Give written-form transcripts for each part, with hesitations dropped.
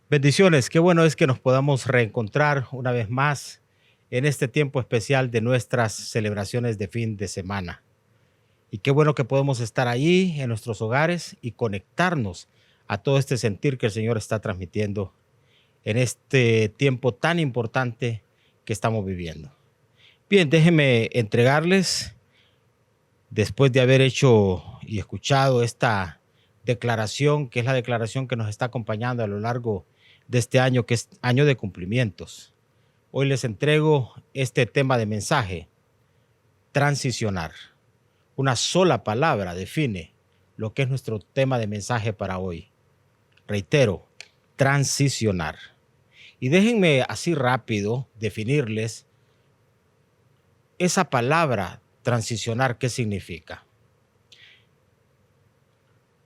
Bendiciones, qué bueno es que nos podamos reencontrar una vez más en este tiempo especial de nuestras celebraciones de fin de semana. Y qué bueno que podemos estar allí en nuestros hogares y conectarnos a todo este sentir que el Señor está transmitiendo en este tiempo tan importante que estamos viviendo. Bien, déjenme entregarles, después de haber hecho y escuchado esta declaración, que es la declaración que nos está acompañando a lo largo de este año, que es año de cumplimientos. Hoy les entrego este tema de mensaje: transicionar. Una sola palabra define lo que es nuestro tema de mensaje para hoy. Reitero, transicionar. Y déjenme así rápido definirles esa palabra transicionar, ¿qué significa?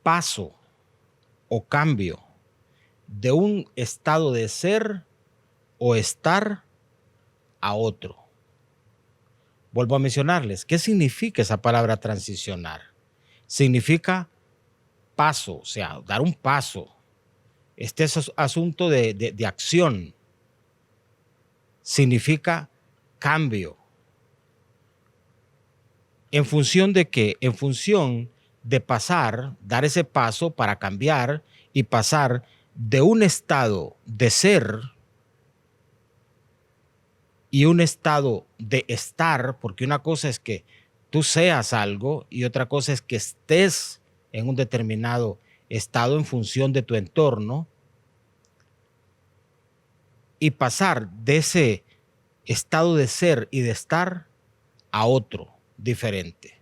Paso o cambio de un estado de ser o estar a otro. Vuelvo a mencionarles, ¿qué significa esa palabra transicionar? Significa paso, o sea, dar un paso. Este es asunto de acción. Significa cambio. ¿En función de qué? En función de pasar, dar ese paso para cambiar y pasar de un estado de ser y un estado de estar, porque una cosa es que tú seas algo y otra cosa es que estés en un determinado estado en función de tu entorno, y pasar de ese estado de ser y de estar a otro diferente.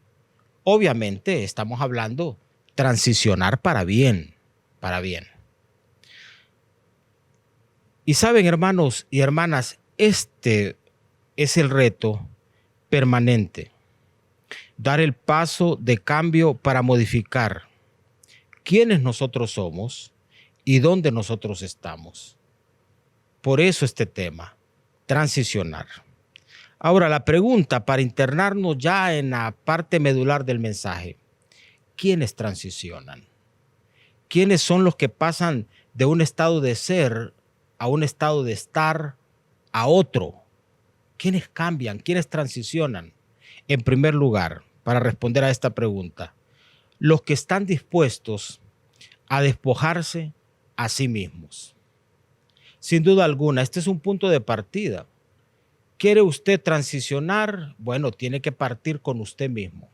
Obviamente estamos hablando transicionar para bien, para bien. Y saben, hermanos y hermanas, este es el reto permanente. Dar el paso de cambio para modificar quiénes nosotros somos y dónde nosotros estamos. Por eso este tema, transicionar. Ahora, la pregunta para internarnos ya en la parte medular del mensaje: ¿quiénes transicionan? ¿Quiénes son los que pasan de un estado de ser a un estado de estar a otro? ¿Quiénes cambian? ¿Quiénes transicionan? En primer lugar, para responder a esta pregunta, los que están dispuestos a despojarse a sí mismos. Sin duda alguna, este es un punto de partida. ¿Quiere usted transicionar? Bueno, tiene que partir con usted mismo.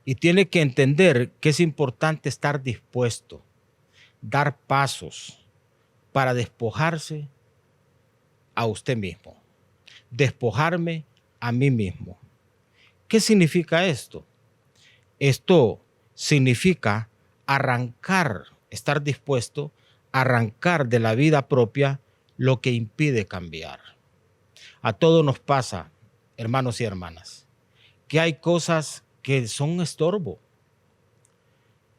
Y tiene que entender que es importante estar dispuesto, dar pasos para despojarse a usted mismo, despojarme a mí mismo. ¿Qué significa esto? Esto significa arrancar, estar dispuesto a arrancar de la vida propia lo que impide cambiar. A todos nos pasa, hermanos y hermanas, que hay cosas que son un estorbo.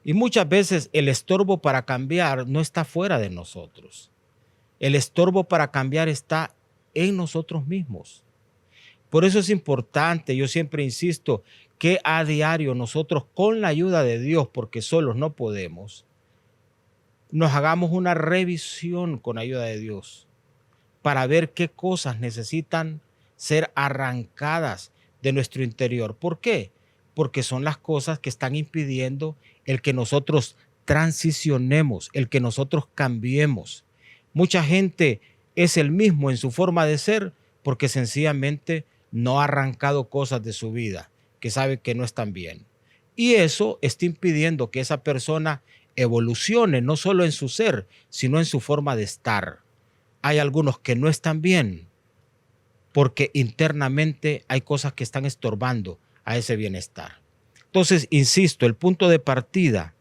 Y muchas veces el estorbo para cambiar no está fuera de nosotros. El estorbo para cambiar está en nosotros mismos. Por eso es importante, yo siempre insisto, que a diario nosotros, con la ayuda de Dios, porque solos no podemos, nos hagamos una revisión con ayuda de Dios para ver qué cosas necesitan ser arrancadas de nuestro interior. ¿Por qué? Porque son las cosas que están impidiendo el que nosotros transicionemos, el que nosotros cambiemos. Mucha gente es el mismo en su forma de ser porque sencillamente no ha arrancado cosas de su vida que sabe que no están bien. Y eso está impidiendo que esa persona evolucione no solo en su ser, sino en su forma de estar. Hay algunos que no están bien porque internamente hay cosas que están estorbando a ese bienestar. Entonces, insisto, el punto de partida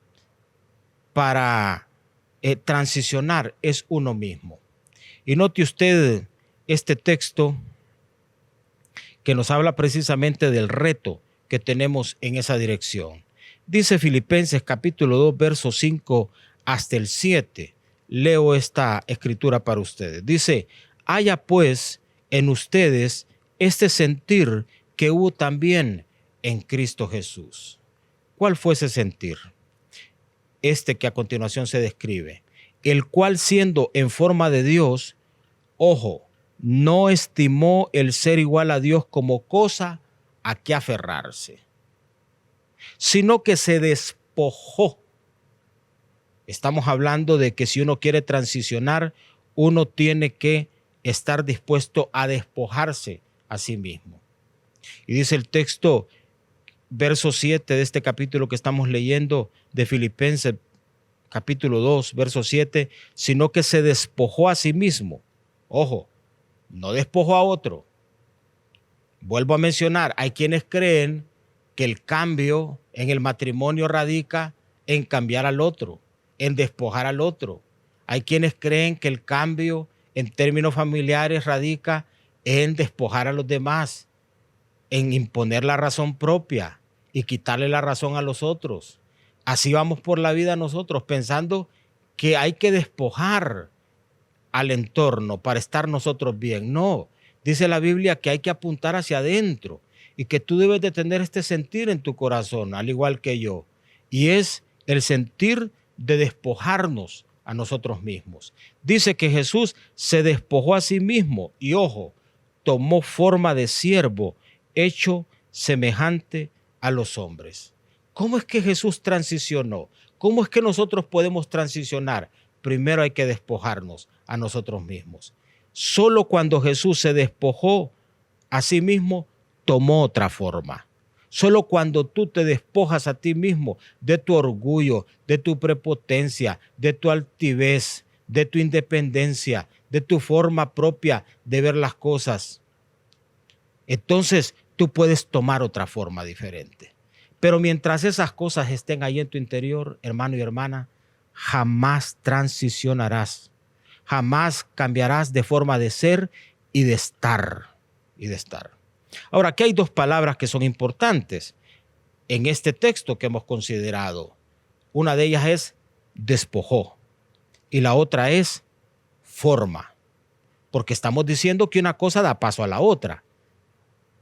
para transicionar es uno mismo. Y note usted este texto que nos habla precisamente del reto que tenemos en esa dirección. Dice Filipenses capítulo 2, verso 5 hasta el 7. Leo esta escritura para ustedes. Dice: haya pues en ustedes este sentir que hubo también en Cristo Jesús. ¿Cuál fue ese sentir? Este que a continuación se describe: el cual siendo en forma de Dios, ojo, no estimó el ser igual a Dios como cosa a que aferrarse, sino que se despojó. Estamos hablando de que si uno quiere transicionar, uno tiene que estar dispuesto a despojarse a sí mismo. Y dice el texto, verso 7 de este capítulo que estamos leyendo de Filipenses, capítulo 2, verso 7, sino que se despojó a sí mismo. Ojo, no despojó a otro. Vuelvo a mencionar, hay quienes creen que el cambio en el matrimonio radica en cambiar al otro, en despojar al otro. Hay quienes creen que el cambio en términos familiares radica en despojar a los demás, en imponer la razón propia y quitarle la razón a los otros. Así vamos por la vida nosotros, pensando que hay que despojar al entorno para estar nosotros bien. No, dice la Biblia que hay que apuntar hacia adentro y que tú debes de tener este sentir en tu corazón, al igual que yo. Y es el sentir de despojarnos a nosotros mismos. Dice que Jesús se despojó a sí mismo y, ojo, tomó forma de siervo, hecho semejante a los hombres. ¿Cómo es que Jesús transicionó? ¿Cómo es que nosotros podemos transicionar? Primero hay que despojarnos a nosotros mismos. Solo cuando Jesús se despojó a sí mismo, tomó otra forma. Solo cuando tú te despojas a ti mismo de tu orgullo, de tu prepotencia, de tu altivez, de tu independencia, de tu forma propia de ver las cosas, entonces tú puedes tomar otra forma diferente. Pero mientras esas cosas estén ahí en tu interior, hermano y hermana, jamás transicionarás, jamás cambiarás de forma de ser y de estar. Ahora, aquí hay dos palabras que son importantes en este texto que hemos considerado. Una de ellas es despojó y la otra es forma, porque estamos diciendo que una cosa da paso a la otra.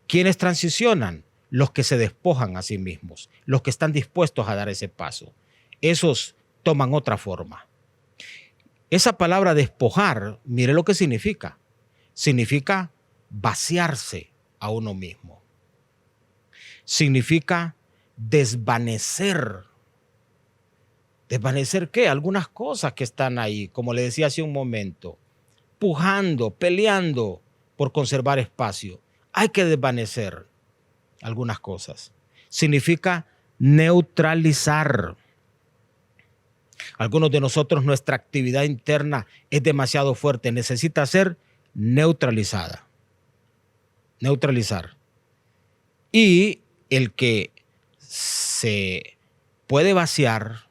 ¿Quiénes transicionan? Los que se despojan a sí mismos, los que están dispuestos a dar ese paso. Esos toman otra forma. Esa palabra despojar, mire lo que significa. Significa vaciarse a uno mismo. Significa desvanecer. ¿Desvanecer qué? Algunas cosas que están ahí, como le decía hace un momento, pujando, peleando por conservar espacio. Hay que desvanecer algunas cosas. Significa neutralizar. Algunos de nosotros, nuestra actividad interna es demasiado fuerte, necesita ser neutralizada. Neutralizar. Y el que se puede vaciar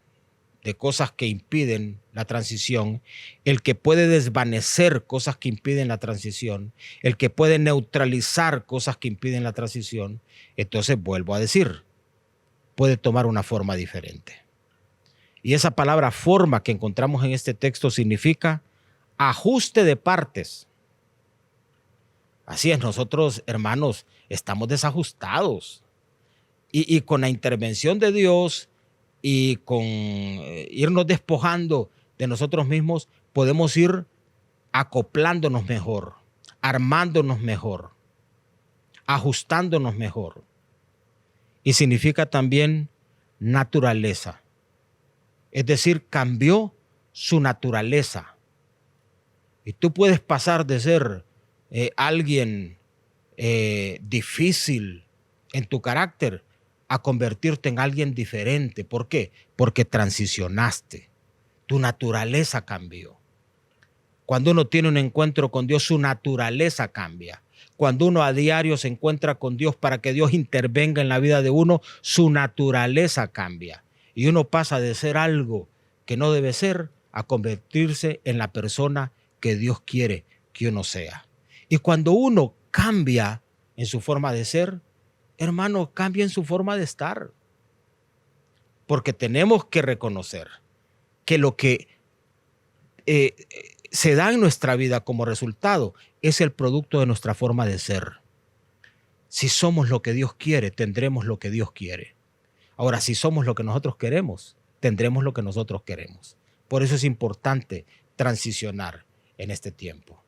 de cosas que impiden la transición, el que puede desvanecer cosas que impiden la transición, el que puede neutralizar cosas que impiden la transición, entonces vuelvo a decir, puede tomar una forma diferente. Y esa palabra forma que encontramos en este texto significa ajuste de partes. Así es, nosotros, hermanos, estamos desajustados. Y con la intervención de Dios y con irnos despojando de nosotros mismos, podemos ir acoplándonos mejor, armándonos mejor, ajustándonos mejor. Y significa también naturaleza. Es decir, cambió su naturaleza. Y tú puedes pasar de ser alguien difícil en tu carácter a convertirte en alguien diferente. ¿Por qué? Porque transicionaste. Tu naturaleza cambió. Cuando uno tiene un encuentro con Dios, su naturaleza cambia. Cuando uno a diario se encuentra con Dios para que Dios intervenga en la vida de uno, su naturaleza cambia. Y uno pasa de ser algo que no debe ser a convertirse en la persona que Dios quiere que uno sea. Y cuando uno cambia en su forma de ser, hermano, cambia en su forma de estar. Porque tenemos que reconocer que lo que se da en nuestra vida como resultado es el producto de nuestra forma de ser. Si somos lo que Dios quiere, tendremos lo que Dios quiere. Ahora, si somos lo que nosotros queremos, tendremos lo que nosotros queremos. Por eso es importante transicionar en este tiempo.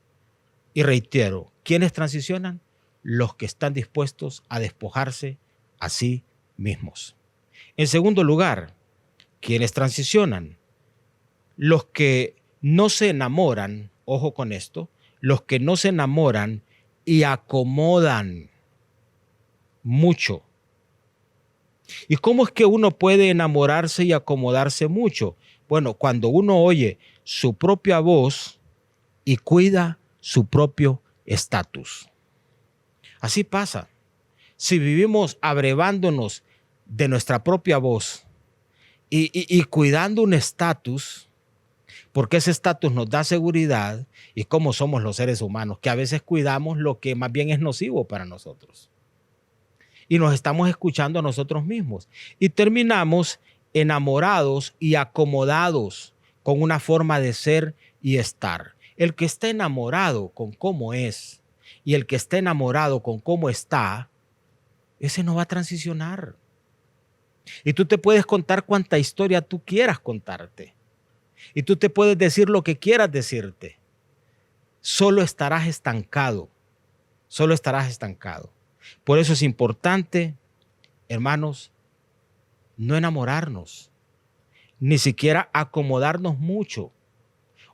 Y reitero, ¿quiénes transicionan? Los que están dispuestos a despojarse a sí mismos. En segundo lugar, ¿quiénes transicionan? Los que no se enamoran, ojo con esto, los que no se enamoran y acomodan mucho. ¿Y cómo es que uno puede enamorarse y acomodarse mucho? Bueno, cuando uno oye su propia voz y cuida su propio estatus. Así pasa. Si vivimos abrevándonos de nuestra propia voz y cuidando un estatus, porque ese estatus nos da seguridad, y cómo somos los seres humanos, que a veces cuidamos lo que más bien es nocivo para nosotros. Y nos estamos escuchando a nosotros mismos. Y terminamos enamorados y acomodados con una forma de ser y estar. El que está enamorado con cómo es y el que está enamorado con cómo está, ese no va a transicionar. Y tú te puedes contar cuánta historia tú quieras contarte. Y tú te puedes decir lo que quieras decirte. Solo estarás estancado. Solo estarás estancado. Por eso es importante, hermanos, no enamorarnos, ni siquiera acomodarnos mucho,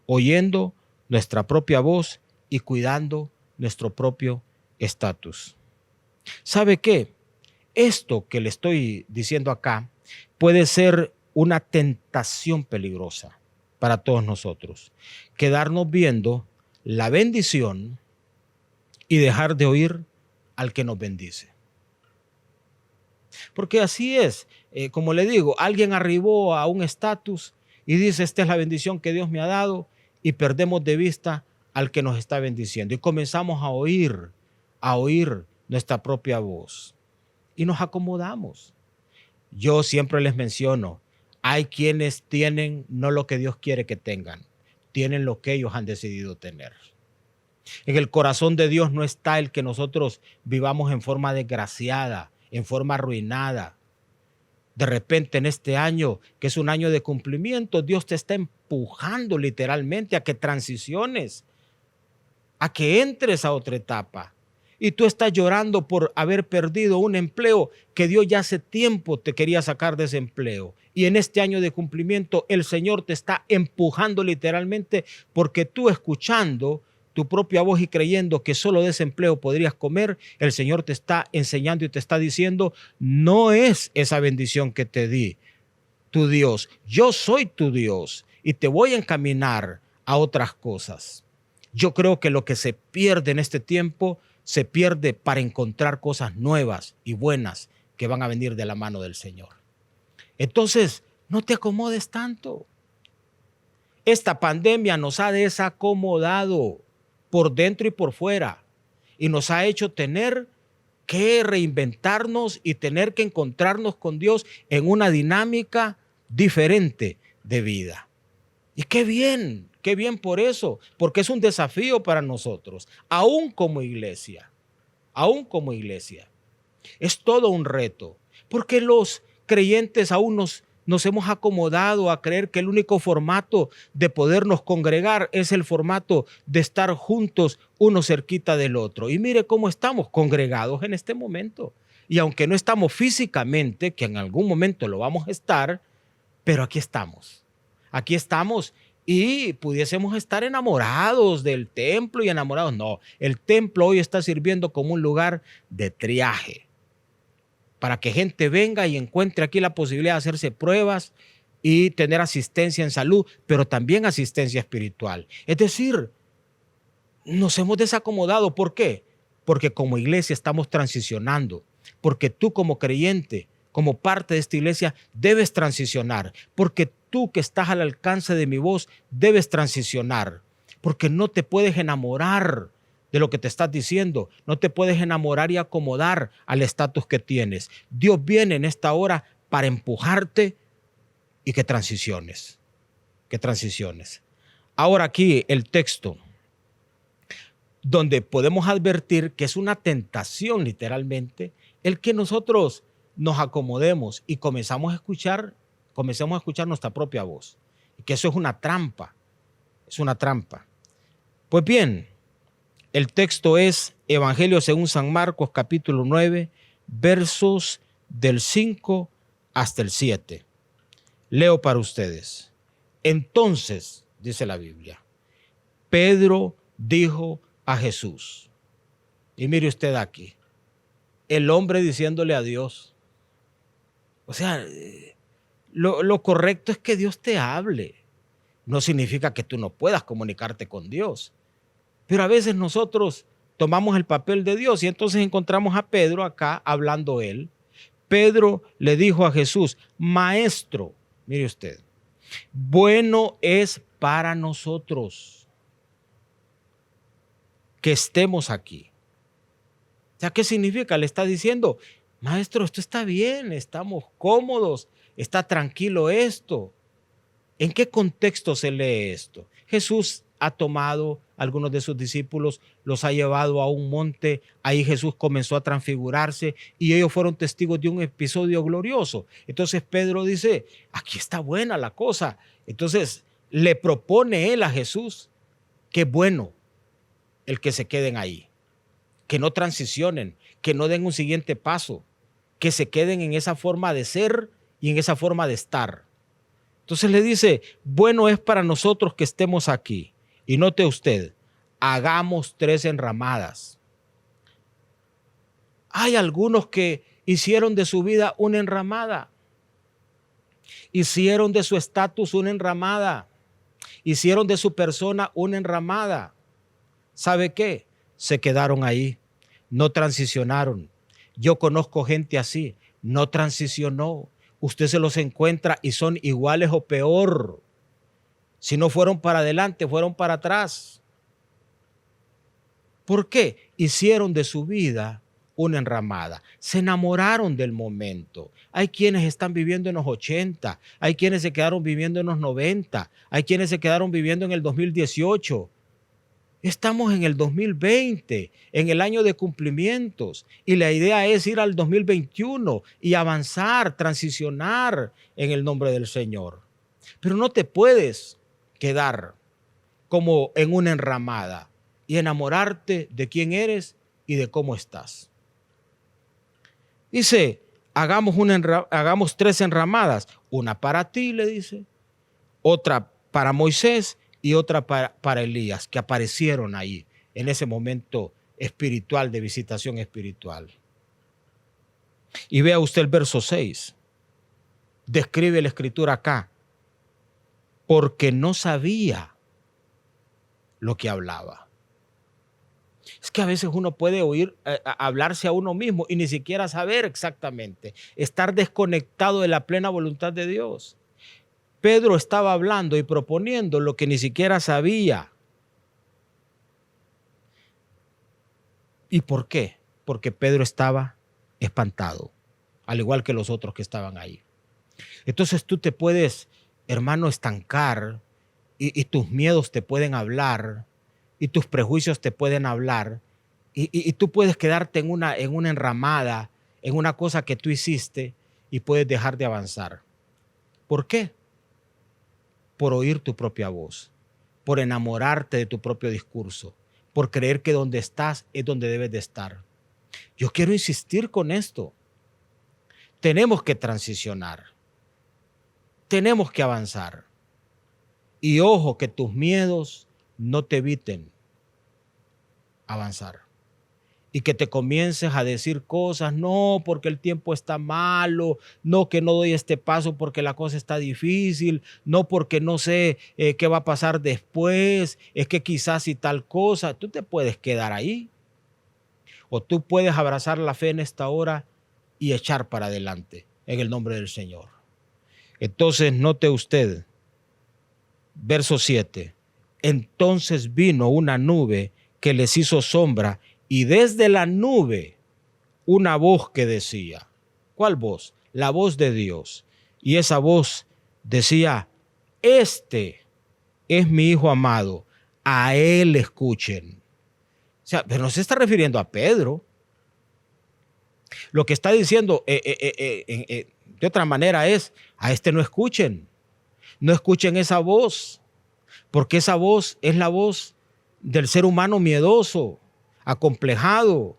oyendo nuestra propia voz y cuidando nuestro propio estatus. ¿Sabe qué? Esto que le estoy diciendo acá puede ser una tentación peligrosa para todos nosotros. Quedarnos viendo la bendición y dejar de oír al que nos bendice. Porque así es, como le digo, alguien arribó a un estatus y dice, esta es la bendición que Dios me ha dado, y perdemos de vista al que nos está bendiciendo y comenzamos a oír nuestra propia voz y nos acomodamos. Yo siempre les menciono, hay quienes tienen no lo que Dios quiere que tengan, tienen lo que ellos han decidido tener. En el corazón de Dios no está el que nosotros vivamos en forma desgraciada, en forma arruinada. De repente en este año, que es un año de cumplimiento, Dios te está empujando literalmente a que transiciones, a que entres a otra etapa. Y tú estás llorando por haber perdido un empleo que Dios ya hace tiempo te quería sacar de ese empleo. Y en este año de cumplimiento el Señor te está empujando literalmente porque tú escuchando tu propia voz y creyendo que solo de ese empleo podrías comer, el Señor te está enseñando y te está diciendo, no es esa bendición que te di tu Dios. Yo soy tu Dios y te voy a encaminar a otras cosas. Yo creo que lo que se pierde en este tiempo se pierde para encontrar cosas nuevas y buenas que van a venir de la mano del Señor. Entonces, no te acomodes tanto. Esta pandemia nos ha desacomodado por dentro y por fuera y nos ha hecho tener que reinventarnos y tener que encontrarnos con Dios en una dinámica diferente de vida. Y qué bien por eso, porque es un desafío para nosotros, aún como iglesia, Es todo un reto, porque los creyentes aún nos hemos acomodado a creer que el único formato de podernos congregar es el formato de estar juntos uno cerquita del otro. Y mire cómo estamos congregados en este momento. Y aunque no estamos físicamente, que en algún momento lo vamos a estar, pero aquí estamos. Aquí estamos y pudiésemos estar enamorados del templo y enamorados. No, el templo hoy está sirviendo como un lugar de triaje para que gente venga y encuentre aquí la posibilidad de hacerse pruebas y tener asistencia en salud, pero también asistencia espiritual. Es decir, nos hemos desacomodado. ¿Por qué? Porque como iglesia estamos transicionando, porque tú como creyente, como parte de esta iglesia, debes transicionar, porque tú que estás al alcance de mi voz, debes transicionar, porque no te puedes enamorar de lo que te estás diciendo, no te puedes enamorar y acomodar al estatus que tienes. Dios viene en esta hora para empujarte y que transiciones, Ahora aquí el texto, donde podemos advertir que es una tentación literalmente, el que nosotros nos acomodemos y comencemos a escuchar nuestra propia voz y que eso es una trampa. Es una trampa. Pues bien, el texto es Evangelio según San Marcos, capítulo 9, versos del 5 hasta el 7. Leo para ustedes. Entonces, dice la Biblia, Pedro dijo a Jesús, y mire usted aquí, el hombre diciéndole a Dios, o sea, lo correcto es que Dios te hable. No significa que tú no puedas comunicarte con Dios. Pero a veces nosotros tomamos el papel de Dios y entonces encontramos a Pedro acá hablando él. Pedro le dijo a Jesús, Maestro, mire usted, bueno es para nosotros que estemos aquí. O sea, ¿qué significa? Le está diciendo, Maestro, esto está bien, estamos cómodos, está tranquilo esto. ¿En qué contexto se lee esto? Jesús ha tomado a algunos de sus discípulos, los ha llevado a un monte, ahí Jesús comenzó a transfigurarse y ellos fueron testigos de un episodio glorioso. Entonces Pedro dice, aquí está buena la cosa. Entonces le propone él a Jesús que bueno el que se queden ahí, que no transicionen, que no den un siguiente paso, que se queden en esa forma de ser y en esa forma de estar. Entonces le dice, bueno es para nosotros que estemos aquí. Y note usted, hagamos 3 enramadas. Hay algunos que hicieron de su vida una enramada. Hicieron de su estatus una enramada. Hicieron de su persona una enramada. ¿Sabe qué? Se quedaron ahí. No transicionaron. Yo conozco gente así. No transicionó. Usted se los encuentra y son iguales o peor. Si no fueron para adelante, fueron para atrás. ¿Por qué? Hicieron de su vida una enramada. Se enamoraron del momento. Hay quienes están viviendo en los 80. Hay quienes se quedaron viviendo en los 90. Hay quienes se quedaron viviendo en el 2018. Estamos en el 2020, en el año de cumplimientos, y la idea es ir al 2021 y avanzar, transicionar en el nombre del Señor. Pero no te puedes quedar como en una enramada y enamorarte de quién eres y de cómo estás. Dice, hagamos 3 enramadas, una para ti, le dice, otra para Moisés y otra para Elías, que aparecieron ahí en ese momento espiritual, de visitación espiritual. Y vea usted el verso 6. Describe la escritura acá. Porque no sabía lo que hablaba. Es que a veces uno puede oír hablarse a uno mismo y ni siquiera saber exactamente, estar desconectado de la plena voluntad de Dios. Pedro estaba hablando y proponiendo lo que ni siquiera sabía. ¿Y por qué? Porque Pedro estaba espantado, al igual que los otros que estaban ahí. Entonces tú te puedes, hermano, estancar y tus miedos te pueden hablar y tus prejuicios te pueden hablar y tú puedes quedarte en una enramada, en una cosa que tú hiciste y puedes dejar de avanzar. ¿Por qué? Por oír tu propia voz, por enamorarte de tu propio discurso, por creer que donde estás es donde debes de estar. Yo quiero insistir con esto. Tenemos que transicionar. Tenemos que avanzar. Y ojo, que tus miedos no te eviten avanzar. Y que te comiences a decir cosas, no, porque el tiempo está malo, no, que no doy este paso porque la cosa está difícil, no, porque no sé qué va a pasar después, es que quizás y tal cosa. Tú te puedes quedar ahí. O tú puedes abrazar la fe en esta hora y echar para adelante en el nombre del Señor. Entonces, note usted, verso 7. Entonces vino una nube que les hizo sombra y desde la nube una voz que decía, ¿cuál voz? La voz de Dios. Y esa voz decía, este es mi Hijo amado, a él escuchen. O sea, pero no se está refiriendo a Pedro. Lo que está diciendo de otra manera es, a este no escuchen. No escuchen esa voz, porque esa voz es la voz del ser humano miedoso, acomplejado.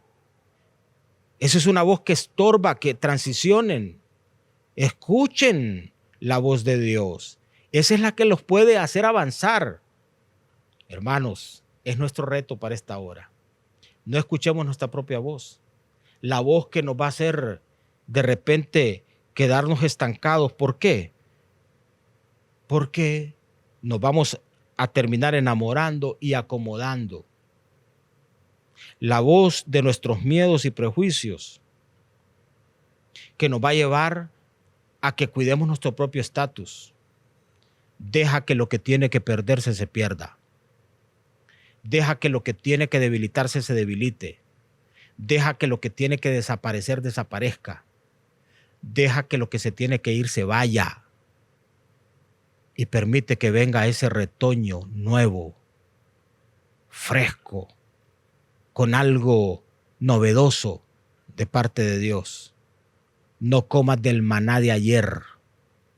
Esa es una voz que estorba, que transicionen. Escuchen la voz de Dios. Esa es la que los puede hacer avanzar. Hermanos, es nuestro reto para esta hora. No escuchemos nuestra propia voz. La voz que nos va a hacer de repente quedarnos estancados. ¿Por qué? Porque nos vamos a terminar enamorando y acomodando. La voz de nuestros miedos y prejuicios que nos va a llevar a que cuidemos nuestro propio estatus. Deja que lo que tiene que perderse se pierda. Deja que lo que tiene que debilitarse se debilite. Deja que lo que tiene que desaparecer desaparezca. Deja que lo que se tiene que ir se vaya. Y permite que venga ese retoño nuevo, fresco, con algo novedoso de parte de Dios. No comas del maná de ayer,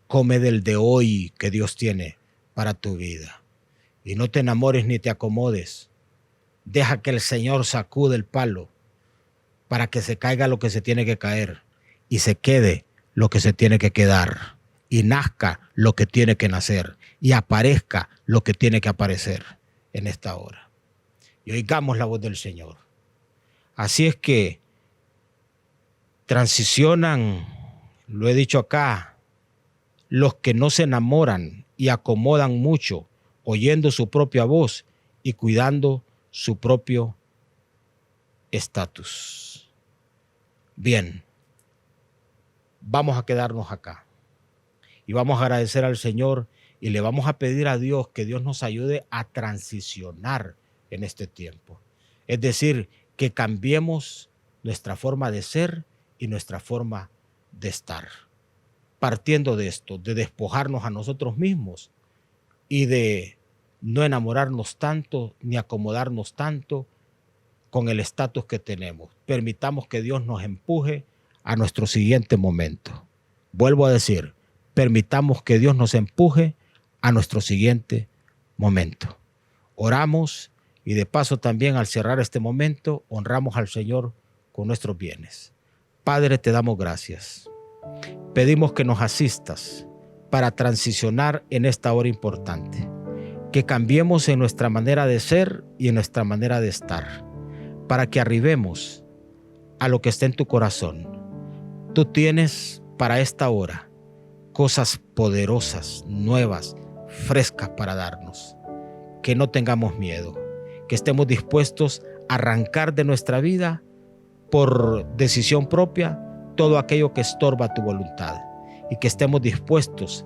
come del de hoy que Dios tiene para tu vida. Y no te enamores ni te acomodes. Deja que el Señor sacude el palo para que se caiga lo que se tiene que caer y se quede lo que se tiene que quedar y nazca lo que tiene que nacer y aparezca lo que tiene que aparecer en esta hora. Y oigamos la voz del Señor. Así es que transicionan, lo he dicho acá, los que no se enamoran y acomodan mucho, oyendo su propia voz y cuidando su propio estatus. Bien, vamos a quedarnos acá y vamos a agradecer al Señor y le vamos a pedir a Dios que Dios nos ayude a transicionar en este tiempo. Es decir, que cambiemos nuestra forma de ser y nuestra forma de estar. Partiendo de esto, de despojarnos a nosotros mismos y de no enamorarnos tanto ni acomodarnos tanto con el estatus que tenemos. Permitamos que Dios nos empuje a nuestro siguiente momento. Vuelvo a decir, permitamos que Dios nos empuje a nuestro siguiente momento. Oramos y de paso también al cerrar este momento honramos al Señor con nuestros bienes. Padre, te damos gracias. Pedimos que nos asistas para transicionar en esta hora importante, que cambiemos en nuestra manera de ser y en nuestra manera de estar, para que arribemos a lo que está en tu corazón. Tú tienes para esta hora cosas poderosas, nuevas, frescas para darnos. Que no tengamos miedo, que estemos dispuestos a arrancar de nuestra vida por decisión propia todo aquello que estorba tu voluntad y que estemos dispuestos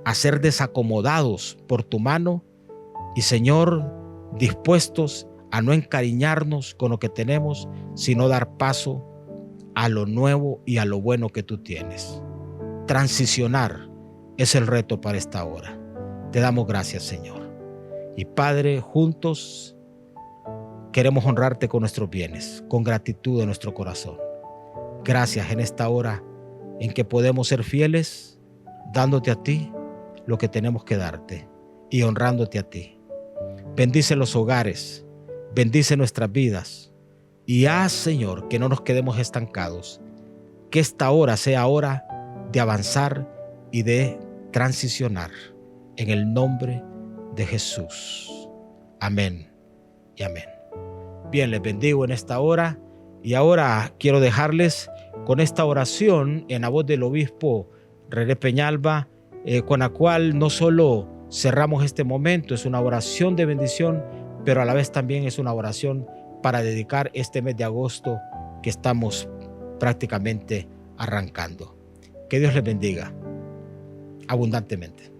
a ser desacomodados por tu mano y, Señor, dispuestos a no encariñarnos con lo que tenemos, sino dar paso a lo nuevo y a lo bueno que tú tienes. Transicionar es el reto para esta hora. Te damos gracias, Señor. Y Padre, juntos queremos honrarte con nuestros bienes, con gratitud en nuestro corazón. Gracias en esta hora en que podemos ser fieles, dándote a ti lo que tenemos que darte y honrándote a ti. Bendice los hogares, bendice nuestras vidas y haz, Señor, que no nos quedemos estancados. Que esta hora sea hora de avanzar y de transicionar en el nombre de Jesús. Amén y amén. Bien, les bendigo en esta hora y ahora quiero dejarles con esta oración en la voz del obispo René Peñalba, con la cual no solo cerramos este momento, es una oración de bendición, pero a la vez también es una oración para dedicar este mes de agosto que estamos prácticamente arrancando. Que Dios les bendiga abundantemente.